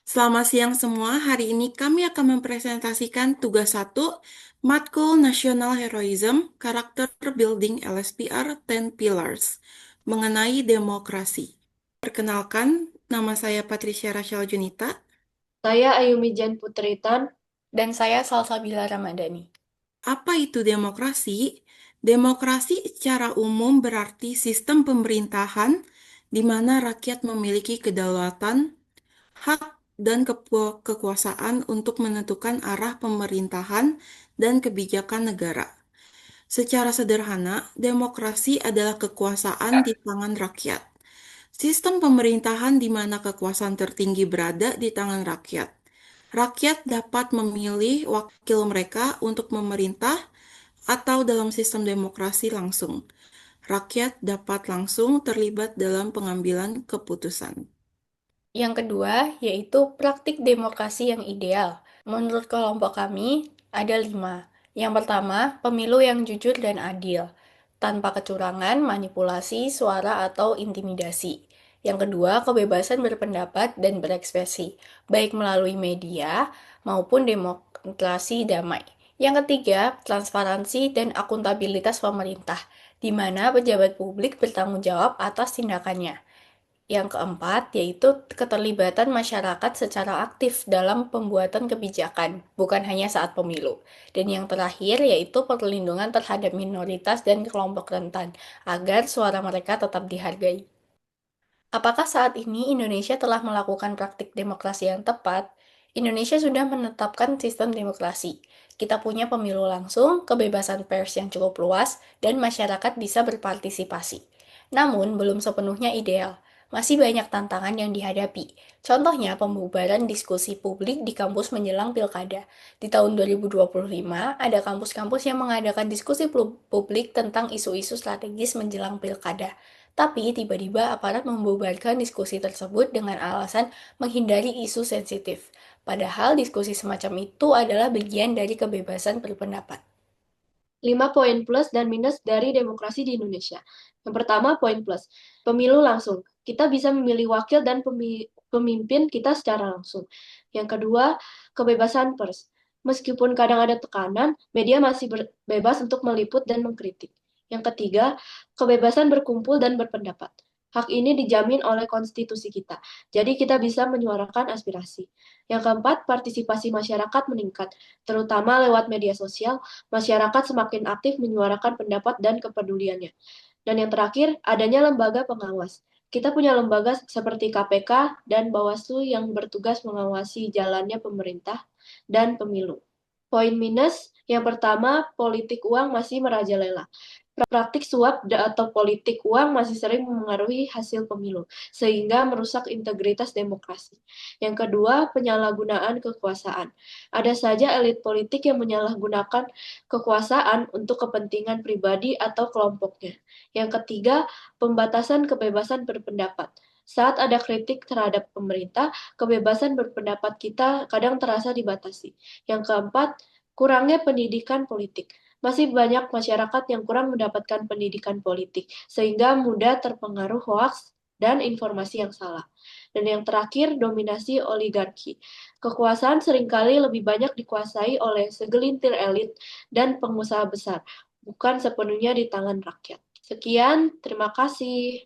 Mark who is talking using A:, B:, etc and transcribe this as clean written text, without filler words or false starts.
A: Selamat siang semua. Hari ini kami akan mempresentasikan tugas satu, Matkul National Heroism, Character Building LSPR 10 Pillars, mengenai demokrasi. Perkenalkan, nama saya Patricia Rachel Junita.
B: Saya Ayumi Jan Putritan.
C: Dan saya Salsabila Ramadhani.
A: Apa itu demokrasi? Demokrasi secara umum berarti sistem pemerintahan di mana rakyat memiliki kedaulatan, hak dan kekuasaan untuk menentukan arah pemerintahan dan kebijakan negara. Secara sederhana, demokrasi adalah kekuasaan di tangan rakyat. Sistem pemerintahan di mana kekuasaan tertinggi berada di tangan rakyat. Rakyat dapat memilih wakil mereka untuk memerintah atau dalam sistem demokrasi langsung. Rakyat dapat langsung terlibat dalam pengambilan keputusan.
C: Yang kedua, yaitu praktik demokrasi yang ideal. Menurut kelompok kami, ada 5. Yang pertama, pemilu yang jujur dan adil, tanpa kecurangan, manipulasi, suara, atau intimidasi. Yang kedua, kebebasan berpendapat dan berekspresi, baik melalui media maupun demokrasi damai. Yang ketiga, transparansi dan akuntabilitas pemerintah, di mana pejabat publik bertanggung jawab atas tindakannya. Yang keempat, yaitu keterlibatan masyarakat secara aktif dalam pembuatan kebijakan, bukan hanya saat pemilu. Dan yang terakhir, yaitu perlindungan terhadap minoritas dan kelompok rentan, agar suara mereka tetap dihargai. Apakah saat ini Indonesia telah melakukan praktik demokrasi yang tepat? Indonesia sudah menetapkan sistem demokrasi. Kita punya pemilu langsung, kebebasan pers yang cukup luas, dan masyarakat bisa berpartisipasi. Namun, belum sepenuhnya ideal. Masih banyak tantangan yang dihadapi. Contohnya, pembubaran diskusi publik di kampus menjelang pilkada. Di tahun 2025, ada kampus-kampus yang mengadakan diskusi publik tentang isu-isu strategis menjelang pilkada. Tapi tiba-tiba aparat membubarkan diskusi tersebut dengan alasan menghindari isu sensitif. Padahal diskusi semacam itu adalah bagian dari kebebasan berpendapat.
B: 5 poin plus dan minus dari demokrasi di Indonesia. Yang pertama, poin plus. Pemilu langsung. Kita bisa memilih wakil dan pemimpin kita secara langsung. Yang kedua, kebebasan pers. Meskipun kadang ada tekanan, media masih bebas untuk meliput dan mengkritik. Yang ketiga, kebebasan berkumpul dan berpendapat. Hak ini dijamin oleh konstitusi kita, jadi kita bisa menyuarakan aspirasi. Yang keempat, partisipasi masyarakat meningkat, terutama lewat media sosial. Masyarakat semakin aktif menyuarakan pendapat dan kepeduliannya. Dan yang terakhir, adanya lembaga pengawas. Kita punya lembaga seperti KPK dan Bawaslu yang bertugas mengawasi jalannya pemerintah dan pemilu. Poin minus, yang pertama, politik uang masih merajalela. Praktik suap atau politik uang masih sering memengaruhi hasil pemilu, sehingga merusak integritas demokrasi. Yang kedua, penyalahgunaan kekuasaan. Ada saja elit politik yang menyalahgunakan kekuasaan untuk kepentingan pribadi atau kelompoknya. Yang ketiga, pembatasan kebebasan berpendapat. Saat ada kritik terhadap pemerintah, kebebasan berpendapat kita kadang terasa dibatasi. Yang keempat, kurangnya pendidikan politik. Masih banyak masyarakat yang kurang mendapatkan pendidikan politik, sehingga mudah terpengaruh hoaks dan informasi yang salah. Dan yang terakhir, dominasi oligarki. Kekuasaan seringkali lebih banyak dikuasai oleh segelintir elit dan pengusaha besar, bukan sepenuhnya di tangan rakyat. Sekian, terima kasih.